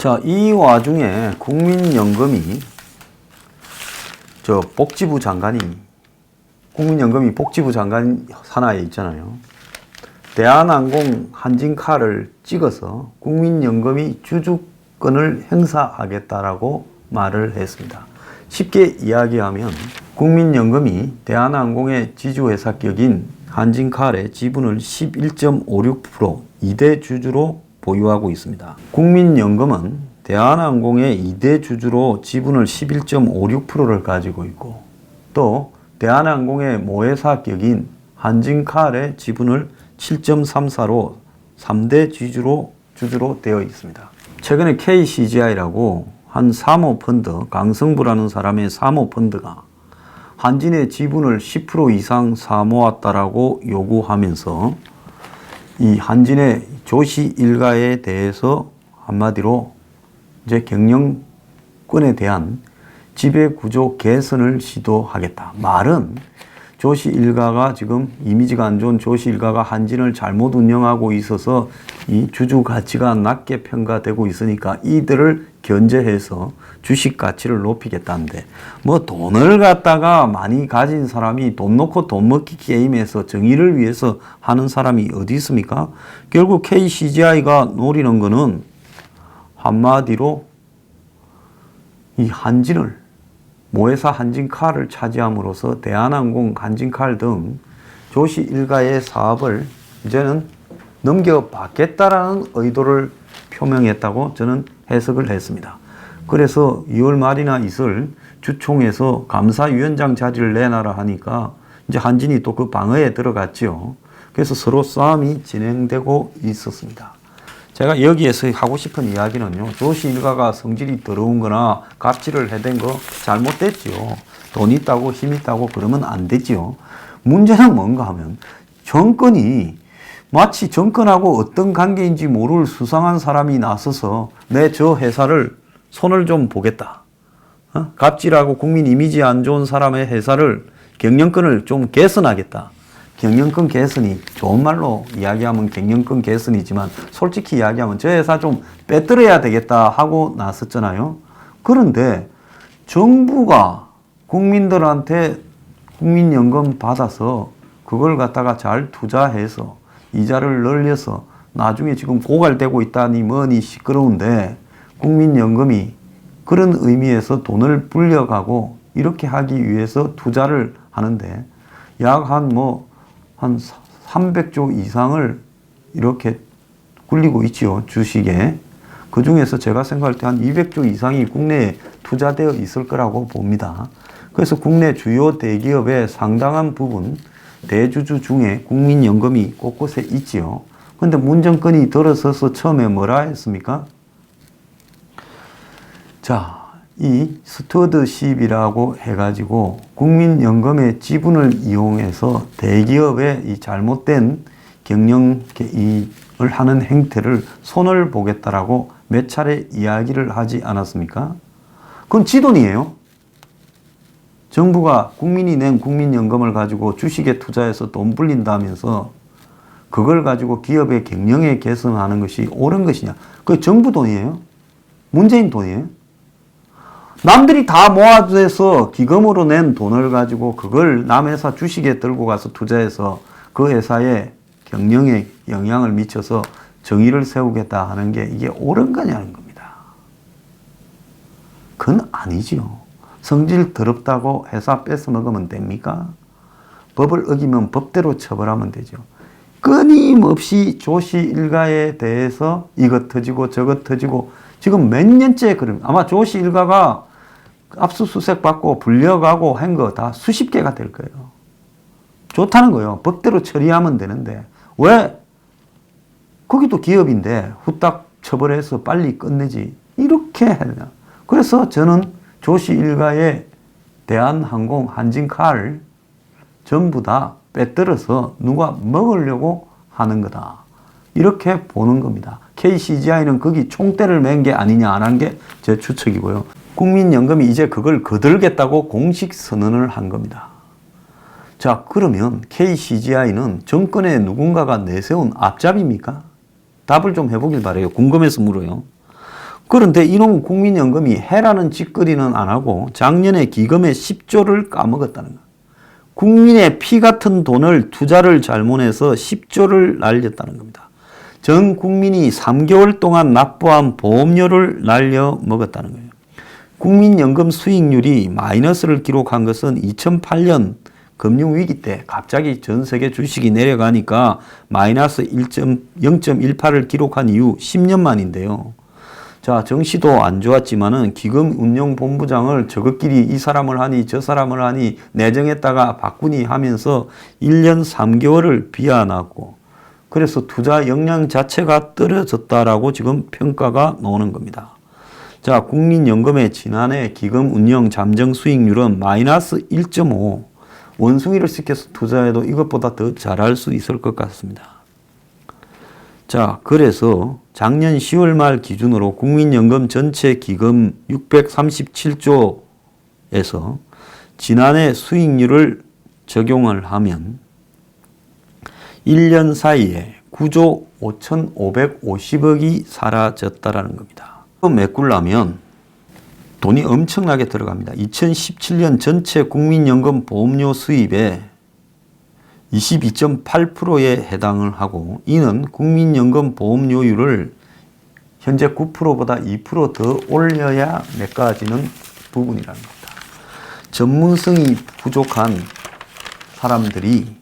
자, 이 와중에 국민연금이 복지부 장관 산하에 있잖아요. 대한항공 한진카를 찍어서 국민연금이 주주권을 행사하겠다라고 말을 했습니다. 쉽게 이야기하면 국민연금이 대한항공의 지주회사 격인 한진칼의 지분을 11.56% 2대 주주로 보유하고 있습니다. 국민연금은 대한항공의 2대 주주로 지분을 11.56%를 가지고 있고, 또 대한항공의 모회사 격인 한진칼의 지분을 7.34로 3대 주주로 되어 있습니다. 최근에 KCGI라고 한 사모펀드, 강성부라는 사람의 사모펀드가 한진의 지분을 10% 이상 사모았다라고 요구하면서 이 한진의 조씨 일가에 대해서 한마디로 이제 경영권에 대한 지배구조 개선을 시도하겠다. 말은 조씨 일가가 지금 이미지가 안 좋은 조씨 일가가 한진을 잘못 운영하고 있어서 이 주주 가치가 낮게 평가되고 있으니까 이들을 견제해서 주식 가치를 높이겠다는데, 뭐 돈을 갖다가 많이 가진 사람이 돈 놓고 돈 먹기 게임에서 정의를 위해서 하는 사람이 어디 있습니까? 결국 KCGI가 노리는 거는 한마디로 이 한진을, 모회사 한진칼을 차지함으로써 대한항공, 한진칼 등 조씨 일가의 사업을 이제는 넘겨받겠다라는 의도를 표명했다고 저는 해석을 했습니다. 그래서 2월 말이나 있을 주총에서 감사위원장 자리를 내놔라 하니까 이제 한진이 또 그 방어에 들어갔죠. 그래서 서로 싸움이 진행되고 있었습니다. 제가 여기에서 하고 싶은 이야기는요, 조씨 일가가 성질이 더러운 거나 갑질을 해댄 거 잘못됐지요. 돈 있다고 힘 있다고 그러면 안 되지요. 문제는 뭔가 하면 정권이 마치 정권하고 어떤 관계인지 모를 수상한 사람이 나서서 내 저 회사를 손을 좀 보겠다. 갑질하고 국민 이미지 안 좋은 사람의 회사를 경영권을 좀 개선하겠다. 경영권 개선이 좋은 말로 이야기하면 경영권 개선이지만 솔직히 이야기하면 저 회사 좀 빼들어야 되겠다 하고 나섰잖아요. 그런데 정부가 국민들한테 국민연금 받아서 그걸 갖다가 잘 투자해서 이자를 늘려서 나중에 지금 고갈되고 있다니 뭐니 시끄러운데, 국민연금이 그런 의미에서 돈을 불려가고 이렇게 하기 위해서 투자를 하는데 약 한 300조 이상을 이렇게 굴리고 있지요, 주식에. 그 중에서 제가 생각할 때 한 200조 이상이 국내에 투자되어 있을 거라고 봅니다. 그래서 국내 주요 대기업의 상당한 부분, 대주주 중에 국민연금이 곳곳에 있지요. 그런데 문정권이 들어서서 처음에 뭐라 했습니까? 자, 이 스튜어드십이라고 해가지고 국민연금의 지분을 이용해서 대기업의 이 잘못된 경영을 하는 행태를 손을 보겠다라고 몇 차례 이야기를 하지 않았습니까? 그건 지 돈이에요. 정부가 국민이 낸 국민연금을 가지고 주식에 투자해서 돈 불린다면서 그걸 가지고 기업의 경영에 개선하는 것이 옳은 것이냐? 그게 정부 돈이에요. 문재인 돈이에요. 남들이 다 모아서 기금으로 낸 돈을 가지고 그걸 남 회사 주식에 들고 가서 투자해서 그 회사의 경영에 영향을 미쳐서 정의를 세우겠다 하는 게 이게 옳은 거냐는 겁니다. 그건 아니지요. 성질 더럽다고 회사 뺏어 먹으면 됩니까? 법을 어기면 법대로 처벌하면 되죠. 끊임없이 조씨 일가에 대해서 이것 터지고 저것 터지고 지금 몇 년째 그럽니다. 아마 조씨 일가가 압수수색 받고 불려가고 한 거 다 수십 개가 될 거예요. 좋다는 거예요. 법대로 처리하면 되는데 왜 거기도 기업인데 후딱 처벌해서 빨리 끝내지 이렇게 해야 되나. 그래서 저는 조씨 일가의 대한항공, 한진칼 전부 다 빼들어서 누가 먹으려고 하는 거다. 이렇게 보는 겁니다. KCGI는 거기 총대를 맨 게 아니냐 안 한 게 제 추측이고요. 국민연금이 이제 그걸 거들겠다고 공식 선언을 한 겁니다. 자, 그러면 KCGI는 정권에 누군가가 내세운 앞잡이입니까? 답을 좀 해보길 바래요. 궁금해서 물어요. 그런데 이놈 국민연금이 해라는 짓거리는 안 하고 작년에 기금의 10조를 까먹었다는 거예요. 국민의 피 같은 돈을 투자를 잘못해서 10조를 날렸다는 겁니다. 전 국민이 3개월 동안 납부한 보험료를 날려 먹었다는 거예요. 국민연금 수익률이 마이너스를 기록한 것은 2008년 금융위기 때 갑자기 전 세계 주식이 내려가니까 마이너스 0.18을 기록한 이후 10년 만인데요. 자, 정시도 안 좋았지만은 기금운용본부장을 저것끼리 이 사람을 하니 저 사람을 하니 내정했다가 바꾸니 하면서 1년 3개월을 비워놨고 그래서 투자 역량 자체가 떨어졌다라고 지금 평가가 나오는 겁니다. 자, 국민연금의 지난해 기금운용 잠정 수익률은 마이너스 1.5. 원숭이를 시켜서 투자해도 이것보다 더 잘할 수 있을 것 같습니다. 자, 그래서 작년 10월 말 기준으로 국민연금 전체 기금 637조에서 지난해 수익률을 적용을 하면 1년 사이에 9조 5,550억이 사라졌다라는 겁니다. 메꾸려면 돈이 엄청나게 들어갑니다. 2017년 전체 국민연금 보험료 수입의 22.8%에 해당을 하고 이는 국민연금 보험료율을 현재 9%보다 2% 더 올려야 메꿔지는 부분이라는 겁니다. 전문성이 부족한 사람들이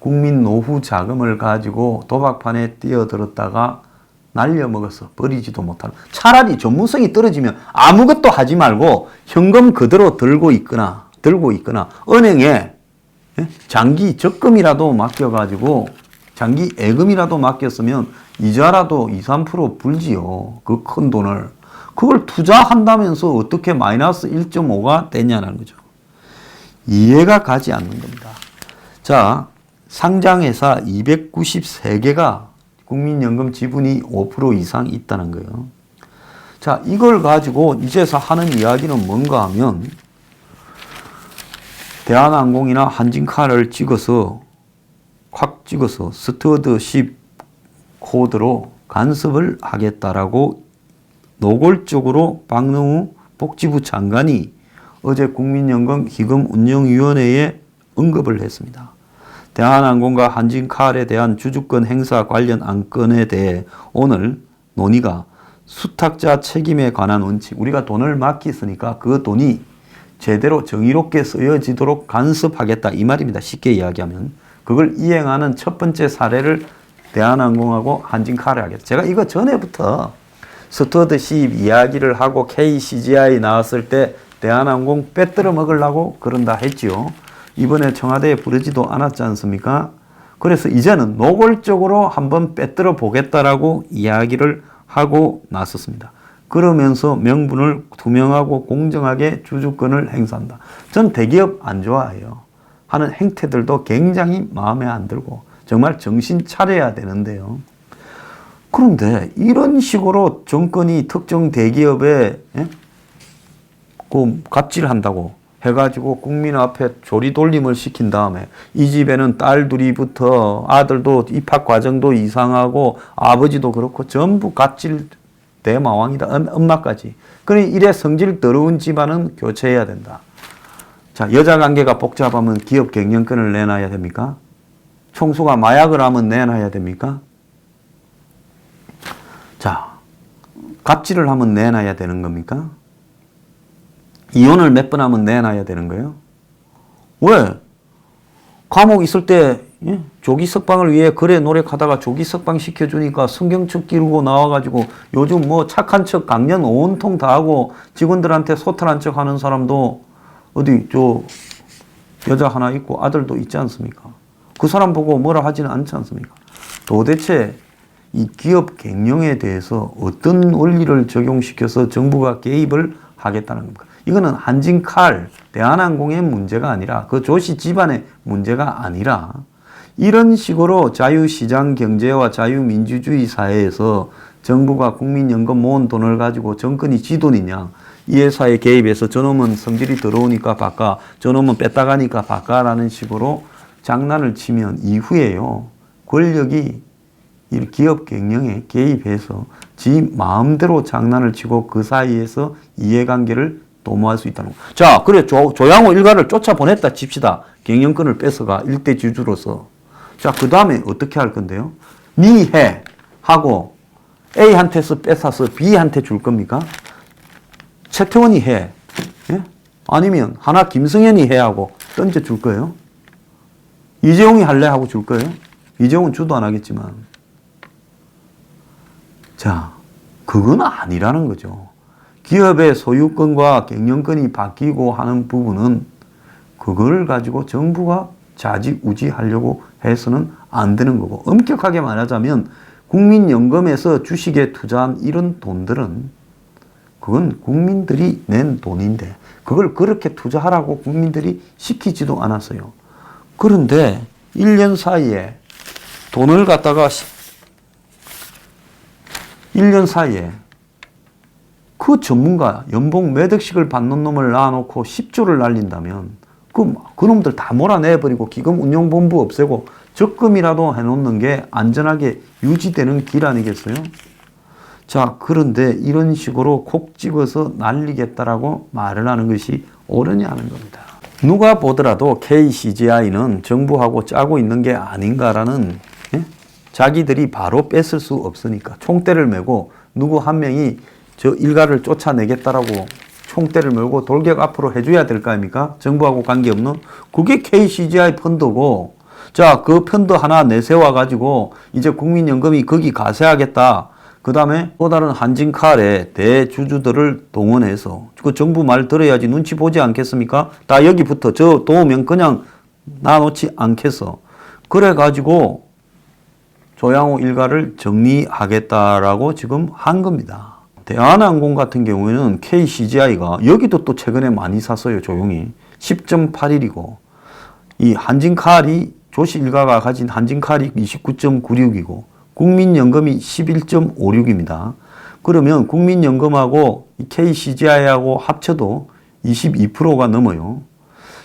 국민 노후 자금을 가지고 도박판에 뛰어들었다가 날려먹어서 버리지도 못하는, 차라리 전문성이 떨어지면 아무것도 하지 말고 현금 그대로 들고 있거나 은행에 장기 적금이라도 맡겨가지고 장기 예금이라도 맡겼으면 이자라도 2, 3% 불지요. 그 큰 돈을. 그걸 투자한다면서 어떻게 마이너스 1.5가 되냐는 거죠. 이해가 가지 않는 겁니다. 자, 상장회사 293개가 국민연금 지분이 5% 이상 있다는 거예요. 자, 이걸 가지고 이제서 하는 이야기는 뭔가 하면 대한항공이나 한진카를 확 찍어서 스튜어드십 코드로 간섭을 하겠다라고 노골적으로 박능우 복지부 장관이 어제 국민연금 기금운용위원회에 언급을 했습니다. 대한항공과 한진칼에 대한 주주권 행사 관련 안건에 대해 오늘 논의가 수탁자 책임에 관한 원칙, 우리가 돈을 맡겼으니까 그 돈이 제대로 정의롭게 쓰여지도록 간섭하겠다 이 말입니다. 쉽게 이야기하면 그걸 이행하는 첫 번째 사례를 대한항공하고 한진칼에 하겠다. 제가 이거 전에부터 스튜어드십 이야기를 하고 KCGI 나왔을 때 대한항공 빼들어 먹으려고 그런다 했지요. 이번에 청와대에 부르지도 않았지 않습니까? 그래서 이제는 노골적으로 한번 빼들어 보겠다라고 이야기를 하고 나섰습니다. 그러면서 명분을 투명하고 공정하게 주주권을 행사한다. 전 대기업 안 좋아해요. 하는 행태들도 굉장히 마음에 안 들고 정말 정신 차려야 되는데요. 그런데 이런 식으로 정권이 특정 대기업에 그 갑질한다고 해가지고 국민 앞에 조리돌림을 시킨 다음에 이 집에는 딸 둘이부터 아들도 입학 과정도 이상하고 아버지도 그렇고 전부 갑질 대마왕이다. 엄마까지. 그러니 이래 성질 더러운 집안은 교체해야 된다. 자, 여자 관계가 복잡하면 기업 경영권을 내놔야 됩니까? 총수가 마약을 하면 내놔야 됩니까? 자, 갑질을 하면 내놔야 되는 겁니까? 이혼을 몇 번 하면 내놔야 되는 거예요? 왜? 감옥 있을 때 조기 석방을 위해 그래 노력하다가 조기 석방 시켜주니까 성경책 끼고 나와가지고 요즘 뭐 착한 척 강연 온통 다 하고 직원들한테 소탈한 척 하는 사람도 어디 여자 하나 있고 아들도 있지 않습니까? 그 사람 보고 뭐라 하지는 않지 않습니까? 도대체 이 기업 경영에 대해서 어떤 원리를 적용시켜서 정부가 개입을 하겠다는 겁니까? 이거는 한진칼, 대한항공의 문제가 아니라 그 조씨 집안의 문제가 아니라 이런 식으로 자유시장 경제와 자유민주주의 사회에서 정부가 국민연금 모은 돈을 가지고 정권이 지 돈이냐 이 회사에 개입해서 저놈은 성질이 더러우니까 바꿔 저놈은 뺐다 가니까 바꿔라는 식으로 장난을 치면 이후에요 권력이 이 기업 경영에 개입해서 지 마음대로 장난을 치고 그 사이에서 이해관계를 도모할 수 있다는 거. 자, 그래 조양호 일가를 쫓아보냈다 칩시다. 경영권을 뺏어가 일대 주주로서. 자, 그 다음에 어떻게 할 건데요? 니 해 하고 A한테서 뺏어서 B한테 줄 겁니까? 최태원이 해. 예? 아니면 하나 김승현이 해 하고 던져줄 거예요? 이재용이 할래 하고 줄 거예요? 이재용은 주도 안 하겠지만. 자, 그건 아니라는 거죠. 기업의 소유권과 경영권이 바뀌고 하는 부분은 그걸 가지고 정부가 좌지우지하려고 해서는 안 되는 거고, 엄격하게 말하자면 국민연금에서 주식에 투자한 이런 돈들은 그건 국민들이 낸 돈인데 그걸 그렇게 투자하라고 국민들이 시키지도 않았어요. 그런데 1년 사이에 돈을 갖다가 1년 사이에 그 전문가 연봉 몇 억씩을 받는 놈을 놔놓고 10조를 날린다면 그 놈들 다 몰아내버리고 기금 운용본부 없애고 적금이라도 해놓는 게 안전하게 유지되는 길 아니겠어요? 자, 그런데 이런 식으로 콕 찍어서 날리겠다라고 말을 하는 것이 옳으냐 하는 겁니다. 누가 보더라도 KCGI는 정부하고 짜고 있는 게 아닌가라는, 자기들이 바로 뺏을 수 없으니까 총대를 메고 누구 한 명이 저 일가를 쫓아내겠다라고 총대를 메고 돌격 앞으로 해줘야 될 거 아닙니까? 정부하고 관계없는. 그게 KCGI 펀드고, 자, 그 펀드 하나 내세워가지고 이제 국민연금이 거기 가세하겠다. 그 다음에 또 다른 한진칼의 대주주들을 동원해서, 그 정부 말 들어야지 눈치 보지 않겠습니까? 다 여기부터 저 도우면 그냥 놔놓지 않겠어. 그래가지고 조양호 일가를 정리하겠다라고 지금 한 겁니다. 대한항공 같은 경우에는 KCGI가 여기도 또 최근에 많이 샀어요. 조용히 10.81이고 이 한진칼이 조씨 일가가 가진 한진칼이 29.96이고 국민연금이 11.56입니다. 그러면 국민연금하고 KCGI하고 합쳐도 22%가 넘어요.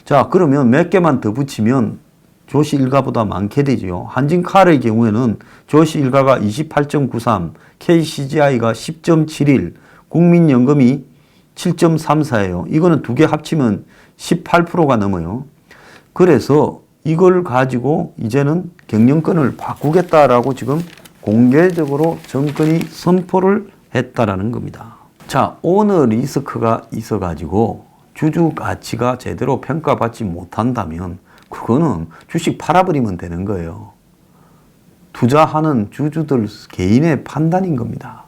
자, 그러면 몇 개만 더 붙이면 조씨 일가보다 많게 되죠. 한진칼의 경우에는 조씨 일가가 28.93, KCGI가 10.71, 국민연금이 7.34예요. 이거는 두 개 합치면 18%가 넘어요. 그래서 이걸 가지고 이제는 경영권을 바꾸겠다라고 지금 공개적으로 정권이 선포를 했다라는 겁니다. 자, 오너 리스크가 있어가지고 주주 가치가 제대로 평가받지 못한다면 그거는 주식 팔아버리면 되는 거예요. 투자하는 주주들 개인의 판단인 겁니다.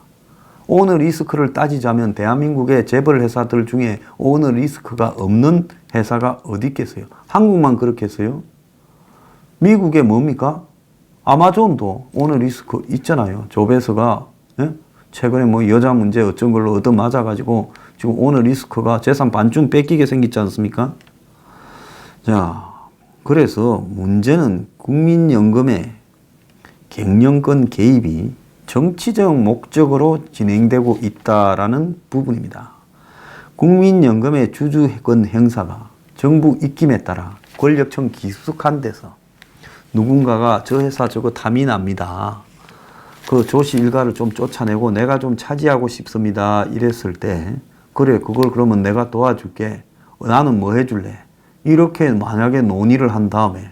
오너 리스크를 따지자면 대한민국의 재벌 회사들 중에 오너 리스크가 없는 회사가 어디 있겠어요? 한국만 그렇겠어요? 미국에 뭡니까? 아마존도 오너 리스크 있잖아요. 조베스가 최근에 뭐 여자 문제 어쩐 걸로 얻어맞아가지고 지금 오너 리스크가 재산 반쯤 뺏기게 생겼지 않습니까? 자, 그래서 문제는 국민연금의 경영권 개입이 정치적 목적으로 진행되고 있다라는 부분입니다. 국민연금의 주주권 행사가 정부 입김에 따라 권력청 기숙한 데서 누군가가 저 회사 저거 탐이 납니다. 그 조씨 일가를 좀 쫓아내고 내가 좀 차지하고 싶습니다. 이랬을 때 그래, 그걸 그러면 내가 도와줄게. 나는 뭐 해줄래? 이렇게 만약에 논의를 한 다음에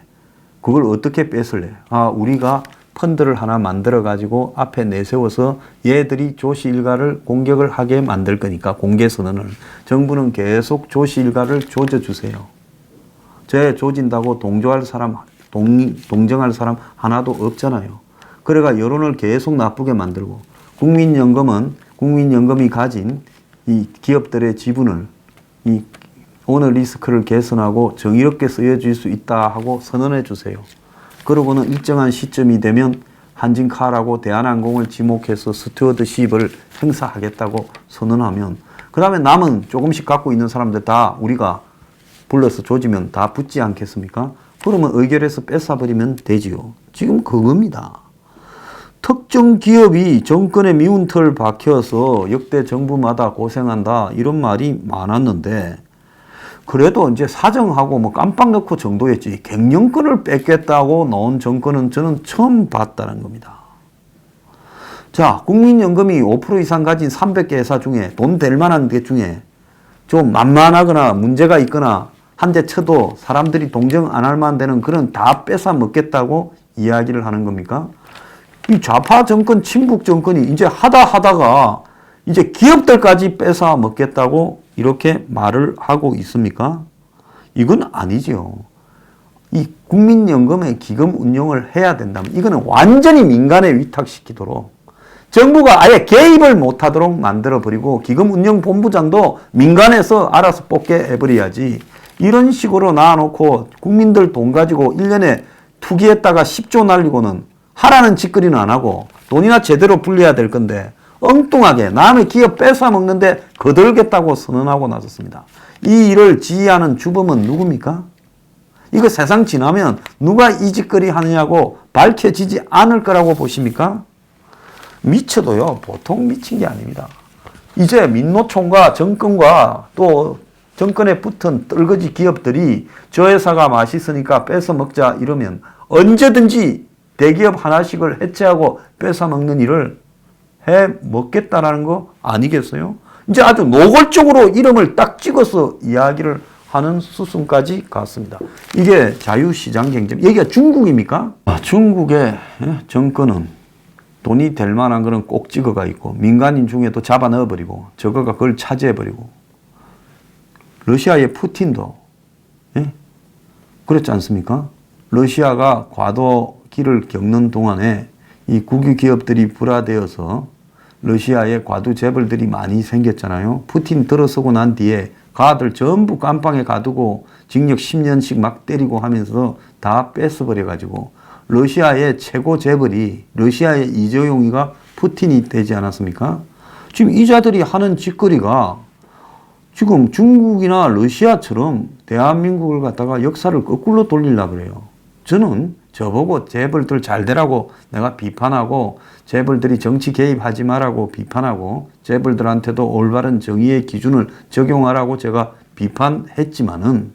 그걸 어떻게 뺏을래? 아, 우리가 펀드를 하나 만들어 가지고 앞에 내세워서 얘들이 조씨 일가를 공격을 하게 만들 거니까 공개선언을 정부는 계속 조씨 일가를 조져주세요. 쟤 조진다고 동정할 사람 하나도 없잖아요. 그래가 여론을 계속 나쁘게 만들고 국민연금은 국민연금이 가진 이 기업들의 지분을 이 오너 리스크를 개선하고 정의롭게 쓰여질 수 있다 하고 선언해 주세요. 그러고는 일정한 시점이 되면 한진칼하고 대한항공을 지목해서 스튜어드십을 행사하겠다고 선언하면 그 다음에 남은 조금씩 갖고 있는 사람들 다 우리가 불러서 조지면 다 붙지 않겠습니까? 그러면 의결해서 뺏어버리면 되지요. 지금 그겁니다. 특정 기업이 정권의 미운 털 박혀서 역대 정부마다 고생한다 이런 말이 많았는데 그래도 이제 사정하고 뭐 깜빡 넣고 정도였지 경영권을 뺏겠다고 나온 정권은 저는 처음 봤다는 겁니다. 자, 국민연금이 5% 이상 가진 300개 회사 중에 돈 될 만한 게 중에 좀 만만하거나 문제가 있거나 한 대 쳐도 사람들이 동정 안 할 만한 데는 그런 다 뺏어 먹겠다고 이야기를 하는 겁니까? 이 좌파 정권, 친북 정권이 이제 하다가 이제 기업들까지 뺏어 먹겠다고 이렇게 말을 하고 있습니까? 이건 아니죠. 이 국민연금의 기금 운용을 해야 된다면 이거는 완전히 민간에 위탁시키도록 정부가 아예 개입을 못하도록 만들어버리고 기금 운용 본부장도 민간에서 알아서 뽑게 해버려야지. 이런 식으로 놔놓고 국민들 돈 가지고 1년에 투기했다가 10조 날리고는 하라는 짓거리는 안 하고 돈이나 제대로 불려야 될 건데 엉뚱하게 남의 기업 뺏어 먹는데 거들겠다고 선언하고 나섰습니다. 이 일을 지휘하는 주범은 누굽니까? 이거 세상 지나면 누가 이 짓거리 하느냐고 밝혀지지 않을 거라고 보십니까? 미쳐도요, 보통 미친 게 아닙니다. 이제 민노총과 정권과 또 정권에 붙은 떨거지 기업들이 저 회사가 맛있으니까 뺏어 먹자 이러면 언제든지 대기업 하나씩을 해체하고 뺏어 먹는 일을 해 먹겠다라는 거 아니겠어요? 이제 아주 노골적으로 이름을 딱 찍어서 이야기를 하는 수순까지 갔습니다. 이게 자유시장 경제. 여기가 중국입니까? 중국의 정권은 돈이 될 만한 거는 꼭 찍어가 있고 민간인 중에도 잡아 넣어버리고 저거가 그걸 차지해버리고 러시아의 푸틴도 그렇지 않습니까? 러시아가 과도기를 겪는 동안에 이 국유 기업들이 불화되어서 러시아에 과도 재벌들이 많이 생겼잖아요. 푸틴 들어서고 난 뒤에 가들 전부 깜빵에 가두고 징역 10년씩 막 때리고 하면서 다 뺏어버려가지고 러시아의 최고 재벌이 러시아의 이재용이가 푸틴이 되지 않았습니까? 지금 이자들이 하는 짓거리가 지금 중국이나 러시아처럼 대한민국을 갖다가 역사를 거꾸로 돌리려고 그래요. 저는 저보고 재벌들 잘 되라고 내가 비판하고 재벌들이 정치 개입하지 말라고 비판하고 재벌들한테도 올바른 정의의 기준을 적용하라고 제가 비판했지만은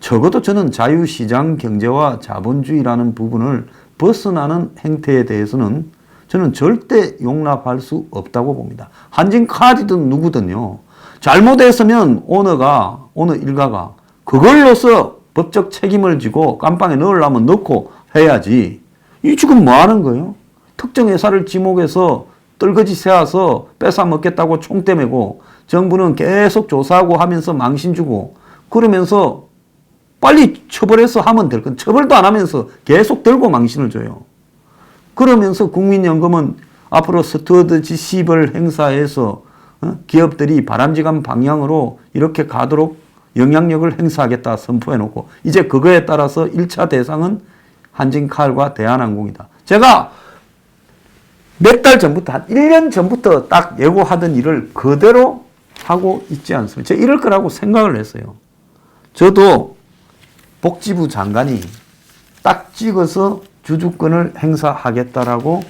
적어도 저는 자유시장 경제와 자본주의라는 부분을 벗어나는 행태에 대해서는 저는 절대 용납할 수 없다고 봅니다. 한진카드든 누구든요. 잘못했으면 오너 일가가 그걸로서 법적 책임을 지고 깜빵에 넣으려면 넣고 해야지. 이 지금 뭐 하는 거예요? 특정 회사를 지목해서 떨거지 세워서 뺏어 먹겠다고 총대 메고 정부는 계속 조사하고 하면서 망신 주고 그러면서 빨리 처벌해서 하면 될 건 처벌도 안 하면서 계속 들고 망신을 줘요. 그러면서 국민연금은 앞으로 스튜어드십 10을 행사해서 기업들이 바람직한 방향으로 이렇게 가도록 영향력을 행사하겠다 선포해놓고 이제 그거에 따라서 1차 대상은 한진칼과 대한항공이다. 제가 몇 달 전부터 한 1년 전부터 딱 예고하던 일을 그대로 하고 있지 않습니까? 제가 이럴 거라고 생각을 했어요. 저도 복지부 장관이 딱 찍어서 주주권을 행사하겠다라고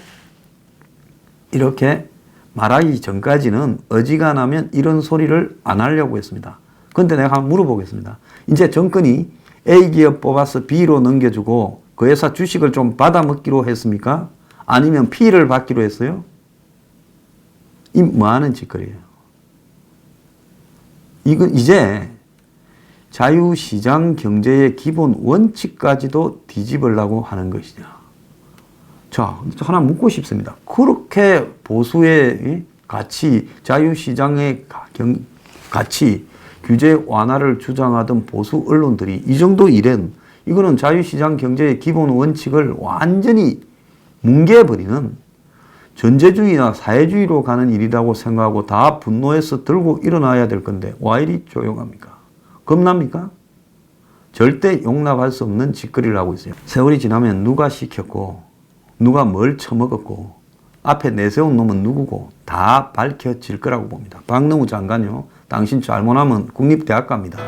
이렇게 말하기 전까지는 어지간하면 이런 소리를 안 하려고 했습니다. 그런데 내가 한번 물어보겠습니다. 이제 정권이 A기업 뽑아서 B로 넘겨주고 그 회사 주식을 좀 받아먹기로 했습니까? 아니면 피해를 받기로 했어요? 이 뭐하는 짓거리예요? 이건 이제 자유시장 경제의 기본 원칙까지도 뒤집으려고 하는 것이냐. 자, 하나 묻고 싶습니다. 그렇게 보수의 가치, 자유시장의 가치, 규제 완화를 주장하던 보수 언론들이 이 정도 일은 이거는 자유시장 경제의 기본 원칙을 완전히 뭉개버리는 전제주의나 사회주의로 가는 일이라고 생각하고 다 분노해서 들고 일어나야 될 건데 왜 이리 조용합니까? 겁납니까? 절대 용납할 수 없는 짓거리를 하고 있어요. 세월이 지나면 누가 시켰고 누가 뭘 처먹었고 앞에 내세운 놈은 누구고 다 밝혀질 거라고 봅니다. 박능우 장관요. 당신 잘못하면 국립대학 갑니다.